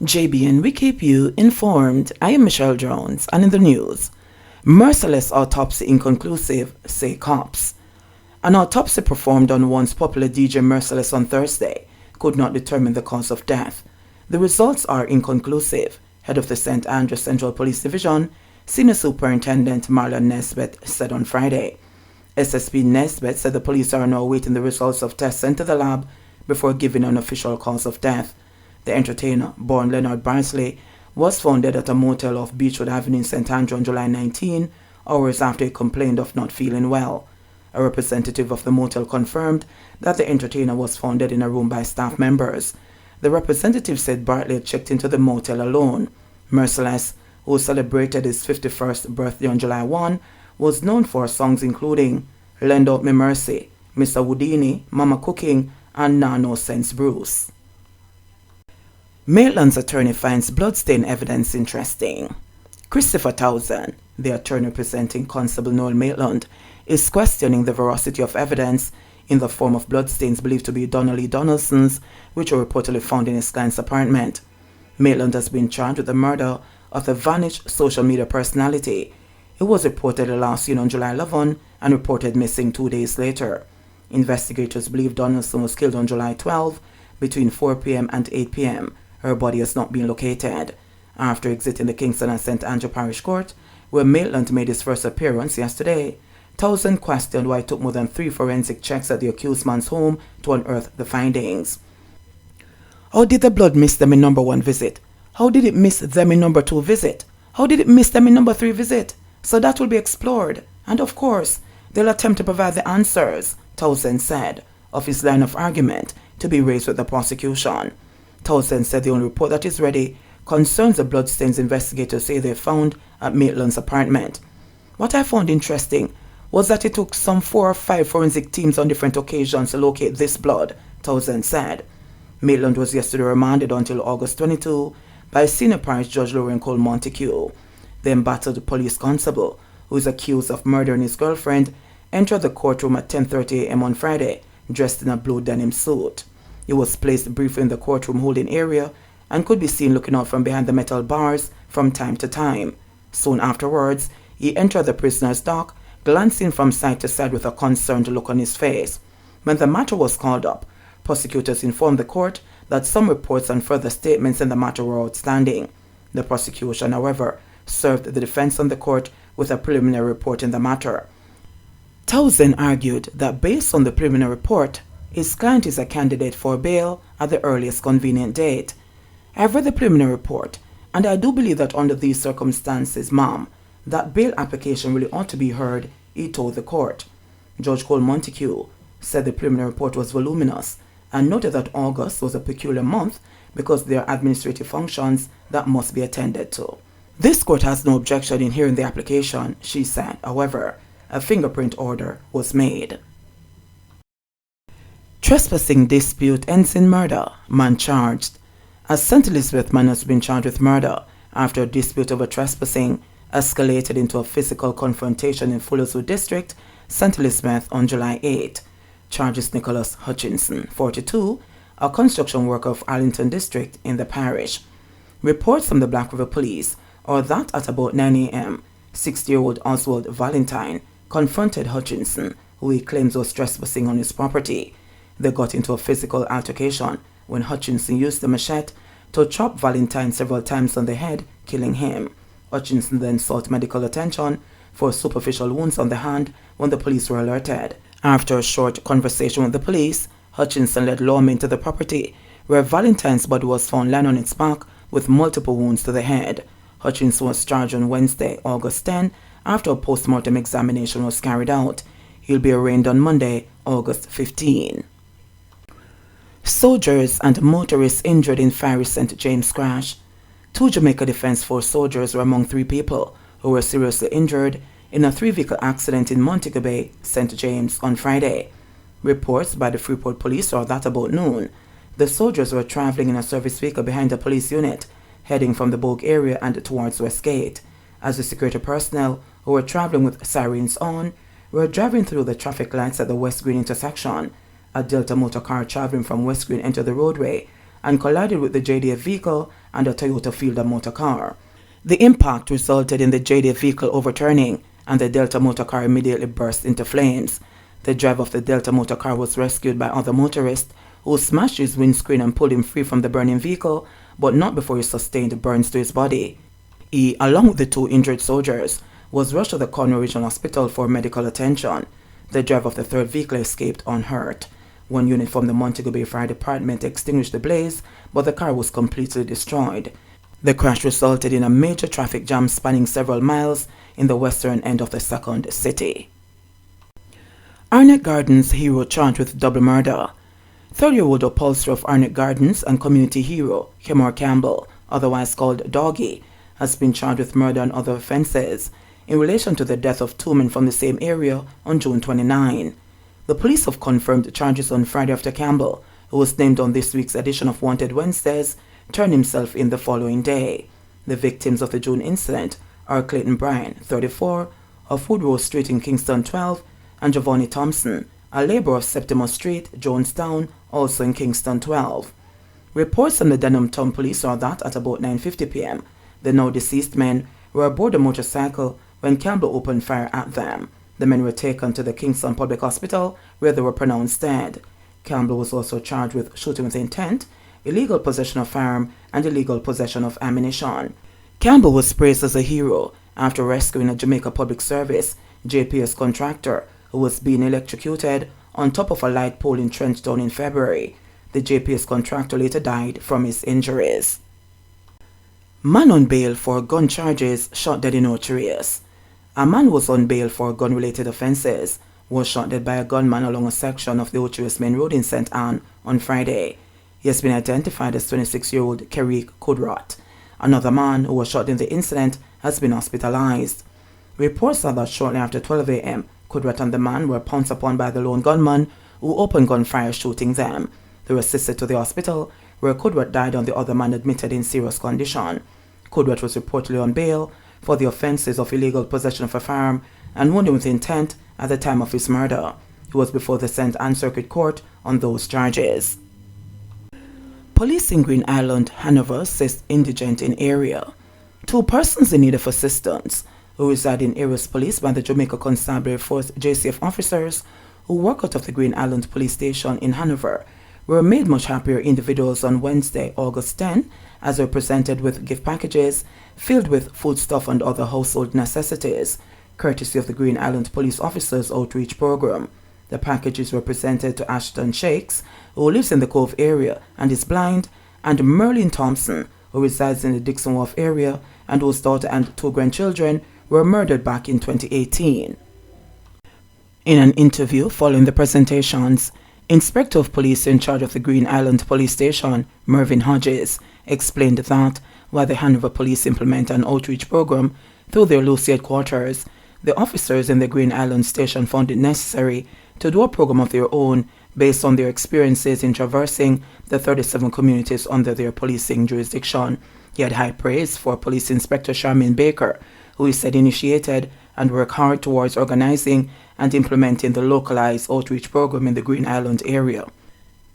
JBN, we keep you informed. I am Michelle Jones, and in the news, merciless autopsy inconclusive, say cops. An autopsy performed on once popular DJ Merciless on Thursday could not determine the cause of death. The results are inconclusive, head of the St. Andrews Central Police Division, Senior Superintendent Maitlands Nesbitt said on Friday. SSP Nesbitt said the police are now awaiting the results of tests sent to the lab before giving an official cause of death. The entertainer, born Leonard Barnsley, was found dead at a motel off Beechwood Avenue in St. Andrew on July 19, hours after he complained of not feeling well. A representative of the motel confirmed that the entertainer was found dead in a room by staff members. The representative said Bartley had checked into the motel alone. Merciless, who celebrated his 51st birthday on July 1, was known for songs including Lend Out Me Mercy, Mr. Houdini, Mama Cooking, and Nah No Sense Bruce. Maitland's attorney finds bloodstain evidence interesting. Christopher Townsend, the attorney representing Constable Noel Maitland, is questioning the veracity of evidence in the form of bloodstains believed to be Donnelly Donaldson's, which were reportedly found in his client's apartment. Maitland has been charged with the murder of the vanished social media personality. He was reportedly last seen on July 11 and reported missing 2 days later. Investigators believe Donaldson was killed on July 12 between 4 p.m. and 8 p.m. Her body has not been located. After exiting the Kingston and St. Andrew Parish Court, where Maitland made his first appearance yesterday, Townsend questioned why it took more than 3 forensic checks at the accused man's home to unearth the findings. How did the blood miss them in number 1 visit? How did it miss them in number 2 visit? How did it miss them in number 3 visit? So that will be explored, and of course, they'll attempt to provide the answers, Townsend said, of his line of argument to be raised with the prosecution. Townsend said the only report that is ready concerns the bloodstains investigators say they found at Maitland's apartment. What I found interesting was that it took some 4 or 5 forensic teams on different occasions to locate this blood, Townsend said. Maitland was yesterday remanded until August 22 by Senior Parish Judge Lauren Cole Montague. The embattled police constable, who is accused of murdering his girlfriend, entered the courtroom at 10:30 a.m. on Friday, dressed in a blue denim suit. He was placed briefly in the courtroom holding area and could be seen looking out from behind the metal bars from time to time. Soon afterwards, he entered the prisoner's dock, glancing from side to side with a concerned look on his face. When the matter was called up, prosecutors informed the court that some reports and further statements in the matter were outstanding. The prosecution, however, served the defense on the court with a preliminary report in the matter. Townsend argued that based on the preliminary report, his client is a candidate for bail at the earliest convenient date. I've read the preliminary report, and I do believe that under these circumstances, ma'am, that bail application really ought to be heard, he told the court. Judge Cole Montague said the preliminary report was voluminous and noted that August was a peculiar month because there are administrative functions that must be attended to. This court has no objection in hearing the application, she said. However, a fingerprint order was made. Trespassing dispute ends in murder, man charged. A St. Elizabeth man has been charged with murder after a dispute over trespassing escalated into a physical confrontation in Fullerswood District, St. Elizabeth on July 8. Charges Nicholas Hutchinson, 42, a construction worker of Arlington District in the parish. Reports from the Black River Police are that at about 9 a.m., 60-year-old Oswald Valentine confronted Hutchinson, who he claims was trespassing on his property. They got into a physical altercation when Hutchinson used the machete to chop Valentine several times on the head, killing him. Hutchinson then sought medical attention for superficial wounds on the hand when the police were alerted. After a short conversation with the police, Hutchinson led lawmen to the property, where Valentine's body was found lying on its back with multiple wounds to the head. Hutchinson was charged on Wednesday, August 10, after a post-mortem examination was carried out. He'll be arraigned on Monday, August 15. Soldiers and motorists injured in fiery St. James crash. 2 Jamaica Defence Force soldiers were among 3 people who were seriously injured in a 3-vehicle accident in Montego Bay, St. James on Friday. Reports by the Freeport Police are that about noon, the soldiers were traveling in a service vehicle behind a police unit, heading from the Bogue area and towards Westgate, as the security personnel, who were traveling with sirens on, were driving through the traffic lights at the West Green intersection. A Delta motor car traveling from West Green entered the roadway and collided with the JDF vehicle and a Toyota Fielder motor car. The impact resulted in the JDF vehicle overturning, and the Delta motor car immediately burst into flames. The driver of the Delta motor car was rescued by other motorists who smashed his windscreen and pulled him free from the burning vehicle, but not before he sustained burns to his body. He, along with the 2 injured soldiers, was rushed to the Cornwall Regional Hospital for medical attention. The driver of the 3rd vehicle escaped unhurt. 1 unit from the Montego Bay Fire Department extinguished the blaze, but the car was completely destroyed. The crash resulted in a major traffic jam spanning several miles in the western end of the 2nd city. Arnett Gardens hero charged with double murder. 30-year-old upholsterer of Arnett Gardens and community hero Kemar Campbell, otherwise called Doggy, has been charged with murder and other offences in relation to the death of 2 men from the same area on June 29. The police have confirmed charges on Friday after Campbell, who was named on this week's edition of Wanted Wednesdays, turned himself in the following day. The victims of the June incident are Clayton Bryan, 34, of Woodrow Street in Kingston 12, and Giovanni Thompson, a labourer of Septimus Street, Jonestown, also in Kingston 12. Reports from the Denham Town Police are that at about 9:50 p.m., the now deceased men were aboard a motorcycle when Campbell opened fire at them. The men were taken to the Kingston Public Hospital, where they were pronounced dead. Campbell was also charged with shooting with intent, illegal possession of firearm, and illegal possession of ammunition. Campbell was praised as a hero after rescuing a Jamaica Public Service JPS contractor who was being electrocuted on top of a light pole in Trenchtown in February. The JPS contractor later died from his injuries. Man on bail for gun charges shot dead in Ocho-Rios. A man was on bail for gun-related offences was shot dead by a gunman along a section of the Ocho-Rios Main Road in St. Anne on Friday. He has been identified as 26-year-old Kerik Kudrat. Another man who was shot in the incident has been hospitalized. Reports are that shortly after 12 a.m., Kudrat and the man were pounced upon by the lone gunman who opened gunfire shooting them. They were assisted to the hospital, where Kudrat died and the other man admitted in serious condition. Kudrat was reportedly on bail for the offences of illegal possession of a firearm and wounding with intent at the time of his murder. He was before the St. Anne Circuit Court on those charges. Police in Green Island, Hanover, says indigent in area. 2 persons in need of assistance who reside in areas policed by the Jamaica Constabulary Force JCF officers who work out of the Green Island Police Station in Hanover were made much happier individuals on Wednesday, August 10, as they were presented with gift packages filled with foodstuff and other household necessities, courtesy of the Green Island Police Officers Outreach Program. The packages were presented to Ashton Shakes, who lives in the Cove area and is blind, and Merlin Thompson, who resides in the Dixon Wharf area and whose daughter and 2 grandchildren were murdered back in 2018. In an interview following the presentations, Inspector of Police in charge of the Green Island Police Station, Mervyn Hodges, explained that while the Hanover Police implement an outreach program through their Lucy headquarters, the officers in the Green Island Station found it necessary to do a program of their own based on their experiences in traversing the 37 communities under their policing jurisdiction. He had high praise for Police Inspector Charmaine Baker, who he said initiated and worked hard towards organizing and implementing the localized outreach program in the Green Island area.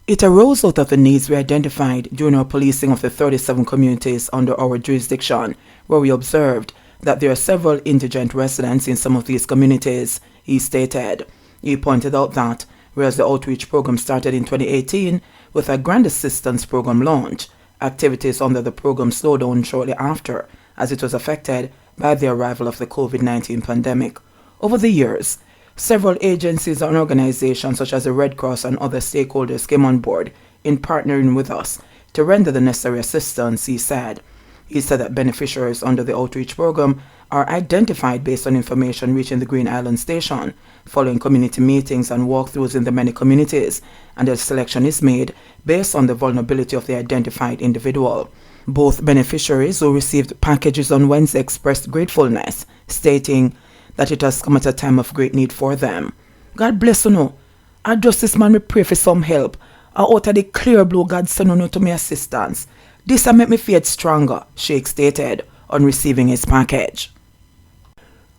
It arose out of the needs we identified during our policing of the 37 communities under our jurisdiction, where we observed that there are several indigent residents in some of these communities, he stated. He pointed out that, whereas the outreach program started in 2018 with a grant assistance program launch, activities under the program slowed down shortly after, as it was affected by the arrival of the COVID-19 pandemic. Over the years, several agencies and organizations such as the Red Cross and other stakeholders came on board in partnering with us to render the necessary assistance, he said. He said that beneficiaries under the outreach program are identified based on information reaching the Green Island Station, following community meetings and walkthroughs in the many communities, and a selection is made based on the vulnerability of the identified individual. Both beneficiaries who received packages on Wednesday expressed gratefulness, stating that it has come at a time of great need for them. God bless you no. I just this man me pray for some help. I out of the clear blue God send you to me assistance. This will make me feel stronger, Sheikh stated on receiving his package.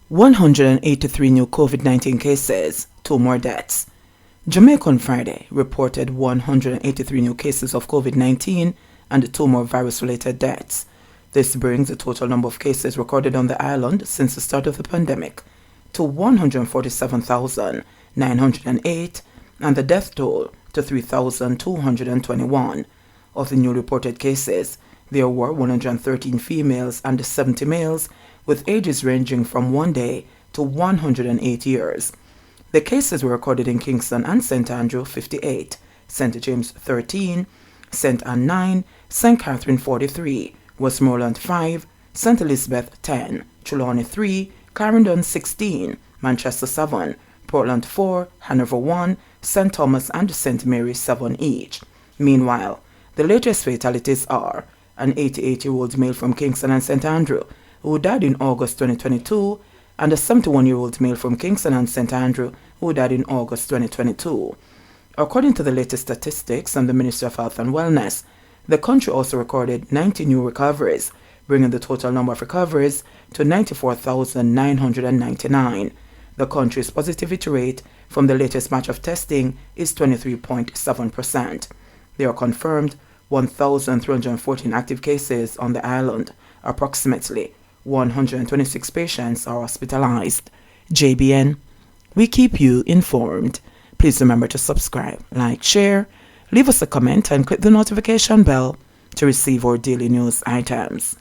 183 new COVID-19 cases, 2 more deaths. Jamaica on Friday reported 183 new cases of COVID-19 and 2 more virus-related deaths. This brings the total number of cases recorded on the island since the start of the pandemic to 147,908 and the death toll to 3,221. Of the newly reported cases, there were 113 females and 70 males with ages ranging from 1 day to 108 years. The cases were recorded in Kingston and St. Andrew 58, St. James 13, St. Anne 9, St. Catherine 43, Westmoreland 5, St. Elizabeth 10, Trelawney 3, Clarendon 16, Manchester 7, Portland 4, Hanover 1, St. Thomas and St. Mary 7 each. Meanwhile, the latest fatalities are an 88-year-old male from Kingston and St. Andrew who died in August 2022 and a 71-year-old male from Kingston and St. Andrew who died in August 2022. According to the latest statistics from the Ministry of Health and Wellness, the country also recorded 90 new recoveries, bringing the total number of recoveries to 94,999. The country's positivity rate from the latest batch of testing is 23.7%. There are confirmed 1,314 active cases on the island. Approximately 126 patients are hospitalized. JBN, we keep you informed. Please remember to subscribe, like, share, leave us a comment and click the notification bell to receive our daily news items.